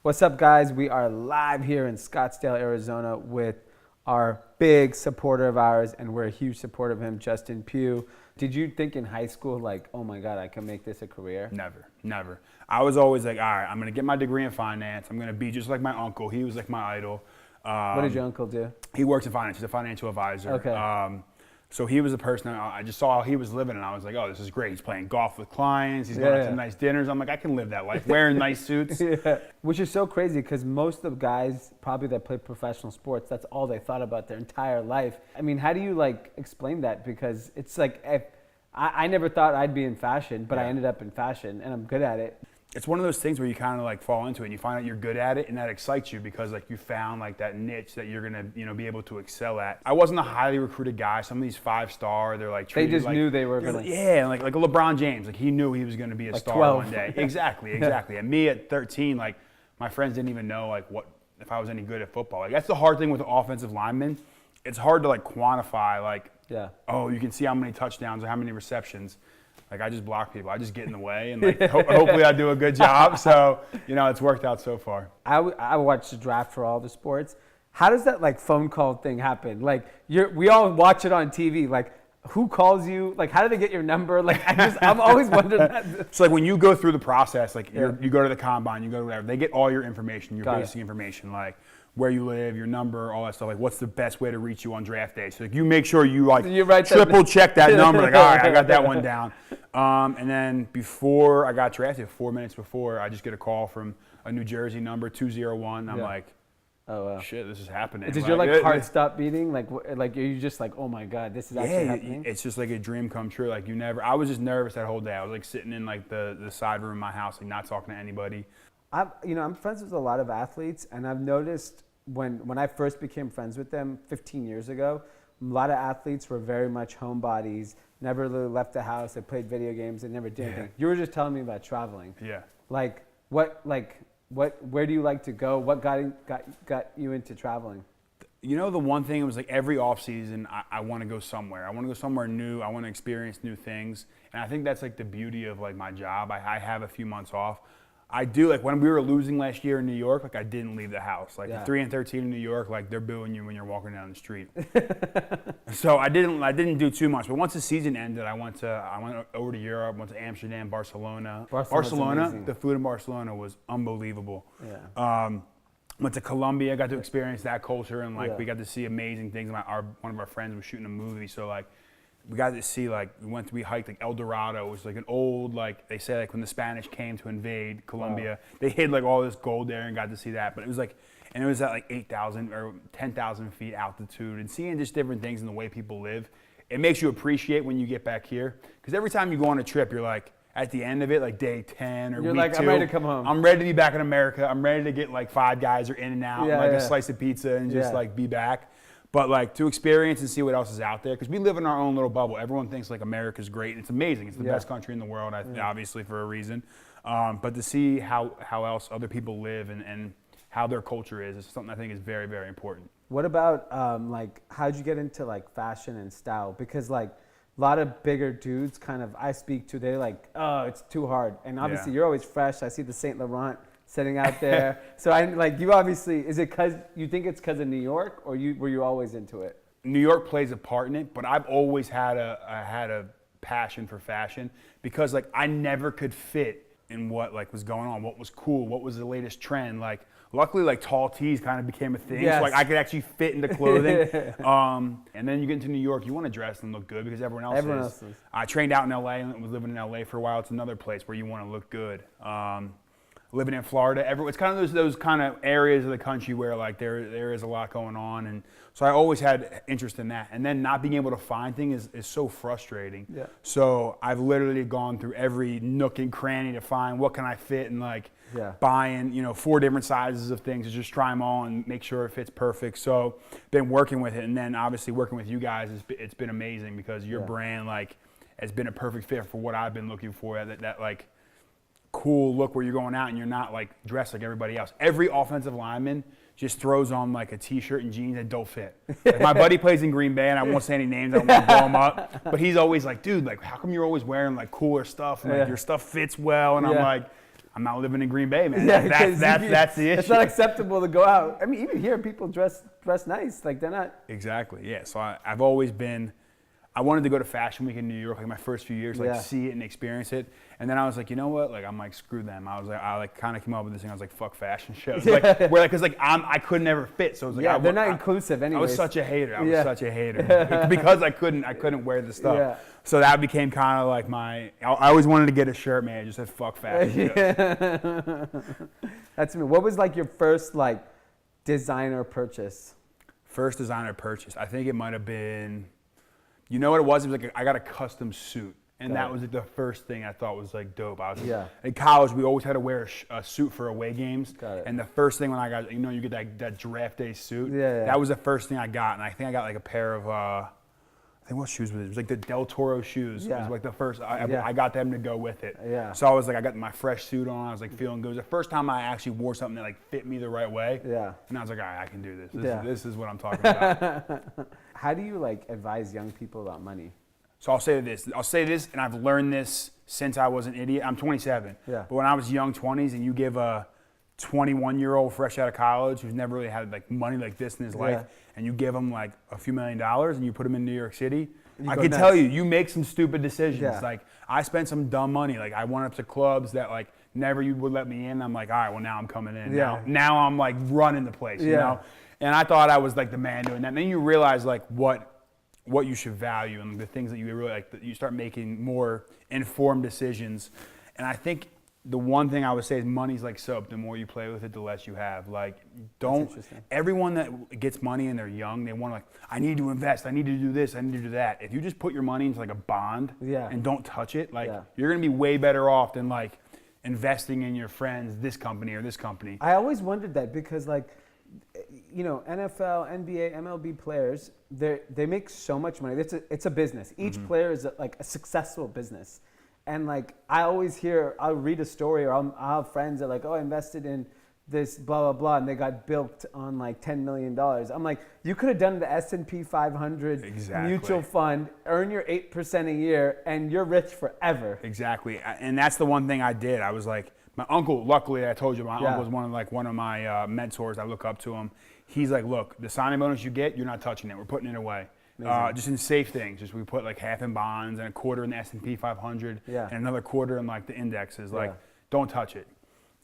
What's up, guys? We are live here in Scottsdale, Arizona with our big supporter of ours, and we're a huge supporter of him, Justin Pugh. Did you think in high school, like, oh my God, I can make this a career? Never. I was always like, all right, I'm going to get my degree in finance. I'm going to be just like my uncle. He was like my idol. What did your uncle do? He works in finance. He's a financial advisor. Okay. So he was the person I just saw how he was living, and I was like, oh, this is great. He's playing golf with clients. He's going out to nice dinners. I'm like, I can live that life, wearing nice suits. Yeah. Which is so crazy because most of the guys probably that play professional sports, that's all they thought about their entire life. I mean, how do you like explain that? Because it's like, I never thought I'd be in fashion, but I ended up in fashion, and I'm good at it. It's one of those things where you kind of like fall into it and you find out you're good at it, and that excites you because like you found like that niche that you're gonna be able to excel at. I wasn't a highly recruited guy. Some of these 5-star, they're like they just like, knew they were gonna. Yeah, like a LeBron James, like he knew he was gonna be a like star 12. one day. Exactly. And me at 13, like my friends didn't even know like if I was any good at football. Like that's the hard thing with offensive linemen. It's hard to like quantify like oh, you can see how many touchdowns or how many receptions. Like I just block people. I just get in the way, and like hopefully I do a good job. So it's worked out so far. I watch the draft for all the sports. How does that like phone call thing happen? Like we all watch it on TV. Like who calls you? Like how do they get your number? Like I'm always wondering that. So like when you go through the process, like you go to the combine, you go to whatever, they get all your information, your basic information, like where you live, your number, all that stuff. Like, what's the best way to reach you on draft day? So, like, you make sure you like triple check that number. Like, all right, I got that one down. And then before I got drafted, 4 minutes before, I just get a call from a New Jersey number, 201. I'm like, oh wow, shit, this is happening. Does your like heart stop beating? Like are you just like, oh my God, this is actually happening? It's just like a dream come true. Like I was just nervous that whole day. I was like sitting in like the side room of my house, like not talking to anybody. I'm friends with a lot of athletes, and I've noticed when I first became friends with them 15 years ago, a lot of athletes were very much homebodies, never really left the house, they played video games, they never did anything. You were just telling me about traveling. Yeah. Where do you like to go? What got you into traveling? The one thing, it was like every off season, I want to go somewhere. I want to go somewhere new. I want to experience new things. And I think that's like the beauty of like my job. I have a few months off. I do, like when we were losing last year in New York, like I didn't leave the house. Like 3-13 in New York, like they're booing you when you're walking down the street. So I didn't do too much. But once the season ended, I went over to Europe, went to Amsterdam, Barcelona. Barcelona, the food in Barcelona was unbelievable. Yeah. Went to Colombia, got to experience that culture, and like we got to see amazing things. One of our friends was shooting a movie, so like we got to see we hiked like El Dorado. It was like an old, like they say, like when the Spanish came to invade Colombia, they hid like all this gold there and got to see that. But it was like, and it was at like 8,000 or 10,000 feet altitude, and seeing just different things and the way people live, it makes you appreciate when you get back here. Because every time you go on a trip, you're like, at the end of it, like day 10 or you're week like, 2, I'm ready to come home. I'm ready to be back in America. I'm ready to get like Five Guys or In-N-Out, a slice of pizza, and just like be back. But like to experience and see what else is out there, because we live in our own little bubble. Everyone thinks like America's great. It's amazing. It's the best country in the world, obviously for a reason. But to see how else other people live and how their culture is something I think is very, very important. What about like how'd you get into like fashion and style? Because like a lot of bigger dudes kind of I speak to, they're like, oh, it's too hard. And obviously you're always fresh. I see the Saint Laurent sitting out there. So I like you obviously, is it because you think it's because of New York, or were you always into it? New York plays a part in it, but I've always had a passion for fashion because like I never could fit in what like was going on, what was cool, what was the latest trend. Like luckily like tall tees kind of became a thing. So like I could actually fit into clothing. And then you get into New York, you want to dress and look good because everyone else is. I trained out in LA and was living in LA for a while. It's another place where you want to look good. Living in Florida, it's kind of those kind of areas of the country where like there is a lot going on, and so I always had interest in that. And then not being able to find things is so frustrating. Yeah. So I've literally gone through every nook and cranny to find what can I fit, and like buying 4 different sizes of things to just try them on and make sure it fits perfect. So been working with it, and then obviously working with you guys, it's been amazing because your brand like has been a perfect fit for what I've been looking for. That like cool look where you're going out and you're not like dressed like everybody else. Every offensive lineman just throws on like a t-shirt and jeans that don't fit. Like my buddy plays in Green Bay, and I won't say any names, I don't want to blow him up, but he's always like, dude, like how come you're always wearing like cooler stuff and like your stuff fits well? And I'm I'm not living in Green Bay, man. Yeah, That's the issue. It's not acceptable to go out. I mean, even here, people dress nice. Like, they're not. Exactly, yeah. So I've always been, I wanted to go to Fashion Week in New York, like my first few years, like see it and experience it. And then I was like, you know what? Like, I'm like, screw them. I kind of came up with this thing. I was like, fuck fashion shows. Because I could never fit. So it was like, they're not inclusive anyway. I was such a hater. I was such a hater because I couldn't wear the stuff. Yeah. So that became kind of like I always wanted to get a shirt, man. I just said fuck fashion shows. That's me. What was like your first like designer purchase? First designer purchase. I think it might have been. You know what it was? It was like I got a custom suit, and that was like the first thing I thought was like dope. I was in college. We always had to wear a suit for away games, and the first thing when I got, you get that draft day suit. That was the first thing I got, and I think I got like a pair of I think what shoes was it? It was like the Del Toro shoes. It was like the first. I got them to go with it. So I was like, I got my fresh suit on. I was like feeling good. It was the first time I actually wore something that like fit me the right way. And I was like, all right, I can do this. This is what I'm talking about. How do you like advise young people about money? So I'll say this, and I've learned this since I was an idiot. I'm 27. But when I was young 20s, and you give a 21-year-old fresh out of college who's never really had like money like this in his life, and you give him like a few $1 million and you put him in New York City, I can tell you make some stupid decisions. Like I spent some dumb money. Like I went up to clubs that like never you would let me in. I'm like, all right, well now I'm coming in. Now I'm like running the place, you know? And I thought I was like the man doing that. And then you realize like what you should value and the things that you really like, that you start making more informed decisions. And I think the one thing I would say is money's like soap. The more you play with it, the less you have. Like, everyone that gets money and they're young, they want to like, I need to invest, I need to do this, I need to do that. If you just put your money into like a bond and don't touch it, like you're going to be way better off than like investing in your friends, this company or this company. I always wondered that because like, NFL, NBA, MLB players, they make so much money. It's a business. Each player is like a successful business. And like I always I'll read a story or I'll have friends that are like, oh, I invested in this blah, blah, blah, and they got bilked on like $10 million. I'm like, you could have done the S&P 500 mutual fund, earn your 8% a year, and you're rich forever. Exactly. And that's the one thing I did. I was like, my uncle, luckily I told you, my uncle was one of my mentors. I look up to him. He's like, look, the signing bonus you get, you're not touching it. We're putting it away. Just in safe things. Just we put like half in bonds and a quarter in the S&P 500 and another quarter in like the indexes. Like, don't touch it.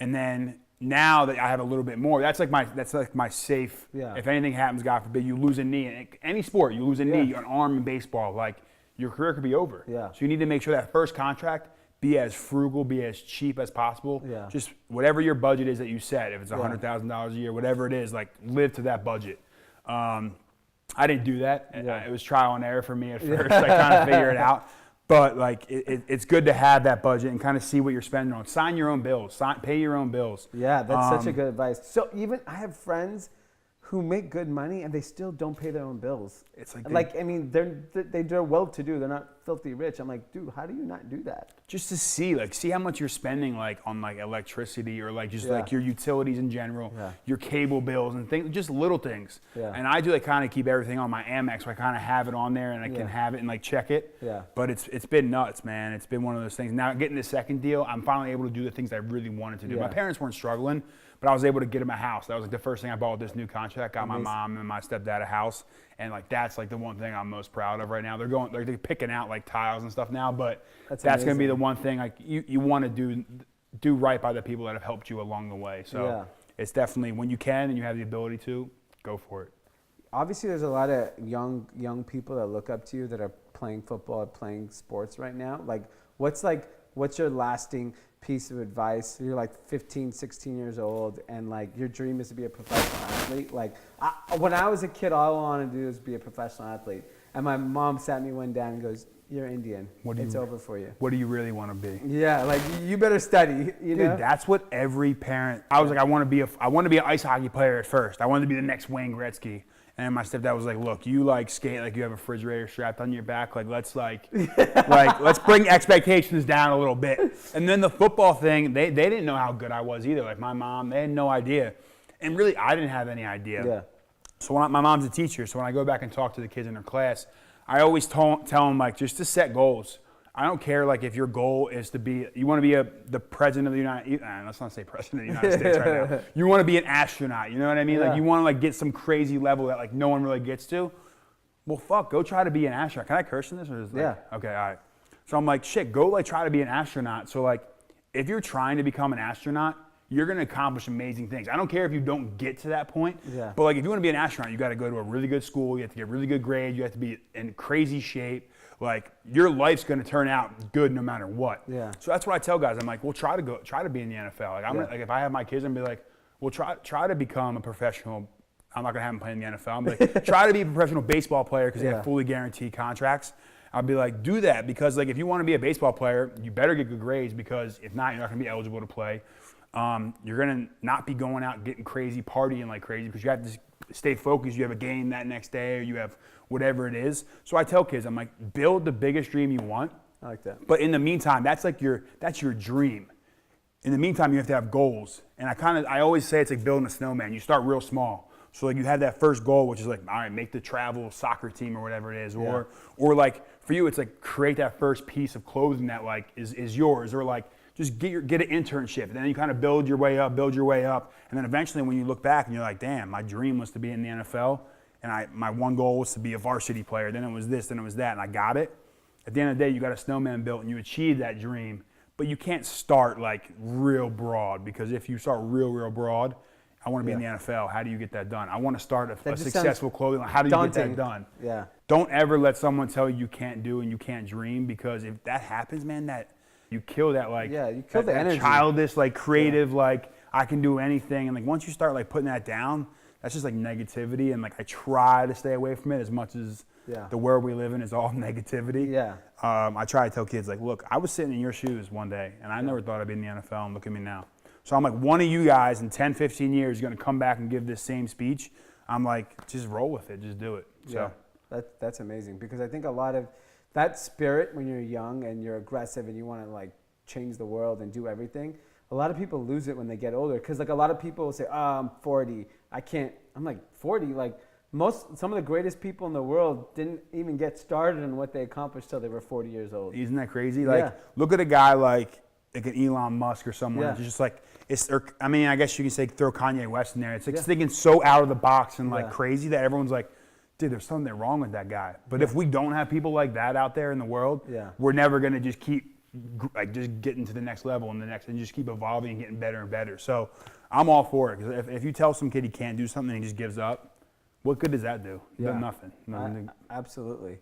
And then now that I have a little bit more, that's like my safe. If anything happens, God forbid, you lose a knee in any sport, you lose a knee, an arm in baseball, like your career could be over. So you need to make sure that first contract, be as frugal, be as cheap as possible. Just whatever your budget is that you set, if it's $100,000 a year, whatever it is, like live to that budget. I didn't do that. It was trial and error for me at first. I kind of figured it out. But like it's good to have that budget and kind of see what you're spending on. Sign your own bills. Pay your own bills. Yeah, that's such a good advice. So even I have friends who make good money and they still don't pay their own bills. It's like I mean, they're well-to-do. They're not filthy rich. I'm like, dude, how do you not do that? Just to see how much you're spending like on like electricity or like just like your utilities in general, your cable bills and things, just little things. And I do like kind of keep everything on my Amex, so I kind of have it on there and I can have it and like check it. But it's been nuts, man. It's been one of those things. Now getting the second deal, I'm finally able to do the things I really wanted to do. My parents weren't struggling, but I was able to get them a house. That was like the first thing I bought with this new contract. Got my mom and my stepdad a house, and like that's like the one thing I'm most proud of right now. They're picking out like tiles and stuff now, but that's gonna be the one thing like you want to do right by the people that have helped you along the way. So it's definitely when you can and you have the ability to go for it. Obviously, there's a lot of young people that look up to you that are playing football or playing sports right now. Like, what's your lasting piece of advice? You're like 15, 16 years old, and like your dream is to be a professional athlete. Like when I was a kid, all I wanted to do was be a professional athlete. And my mom sat me one down and goes, "You're Indian. It's over for you. What do you really want to be?" Yeah, like you better study. You know? Dude, that's what every parent. I was like, I want to be an ice hockey player at first. I wanted to be the next Wayne Gretzky. And my stepdad was like, "Look, you like skate like you have a refrigerator strapped on your back. Like let's let's bring expectations down a little bit." And then the football thing, they didn't know how good I was either. Like my mom, they had no idea, and really I didn't have any idea. So my mom's a teacher, so when I go back and talk to the kids in her class, I always tell them like just to set goals. I don't care like if your goal is to be, you want to be the president of the let's not say president of the United States right now. You want to be an astronaut, you know what I mean? Yeah. Like you want to like get some crazy level that like no one really gets to. Well, fuck, go try to be an astronaut. Can I curse in this? Or is it like, yeah. Okay, all right. So I'm like, shit, go like try to be an astronaut. So like, if you're trying to become an astronaut, you're going to accomplish amazing things. I don't care if you don't get to that point, but like if you want to be an astronaut, you got to go to a really good school. You have to get really good grades. You have to be in crazy shape. Like your life's going to turn out good no matter what. Yeah. So that's what I tell guys. I'm like, well, try to be in the NFL. Like I'm like if I have my kids, I'm gonna be like, well, try to become a professional. I'm not gonna have them play in the NFL. I'm like, try to be a professional baseball player because they have fully guaranteed contracts. I'll be like, do that because like if you want to be a baseball player, you better get good grades because if not, you're not gonna be eligible to play. You're gonna not be going out getting crazy, partying like crazy because you have to stay focused. You have a game that next day or you have whatever it is. So I tell kids, I'm like, build the biggest dream you want. I like that. But in the meantime, that's your dream. In the meantime, you have to have goals. And I always say it's like building a snowman. You start real small. So like you have that first goal, which is like, all right, make the travel soccer team or whatever it is. Or like for you, it's like create that first piece of clothing that like is yours. Or like just get an internship. And then you kind of build your way up. And then eventually when you look back and you're like, damn, my dream was to be in the NFL. And my one goal was to be a varsity player. Then it was this, then it was that, and I got it. At the end of the day, you got a snowman built and you achieved that dream. But you can't start like real broad because if you start real broad, I want to be in the NFL. How do you get that done? I want to start a successful clothing line. How do you get that done? Yeah. Don't ever let someone tell you can't do and you can't dream because if that happens, man, that you kill that like you kill the energy. Childish, like creative, like I can do anything. And like once you start like putting that down, that's just like negativity. And like I try to stay away from it as much as the world we live in is all negativity. Yeah. I try to tell kids like, look, I was sitting in your shoes one day and I never thought I'd be in the NFL and look at me now. So I'm like, one of you guys in 10, 15 years is going to come back and give this same speech. I'm like, just roll with it. Just do it. So that's amazing because I think a lot of that spirit when you're young and you're aggressive and you want to like change the world and do everything, a lot of people lose it when they get older because like a lot of people will say, oh, I'm 40. I can't. I'm like 40. Like some of the greatest people in the world didn't even get started in what they accomplished till they were 40 years old. Isn't that crazy? Like look at a guy like an Elon Musk or someone. It's just like, I mean, I guess you can say throw Kanye West in there. It's like thinking so out of the box and like crazy that everyone's like, dude, there's something wrong with that guy. But if we don't have people like that out there in the world, we're never going to just keep like just getting to the next level and just keep evolving and getting better and better. So I'm all for it because if you tell some kid he can't do something and he just gives up, what good does that do? Nothing. Absolutely.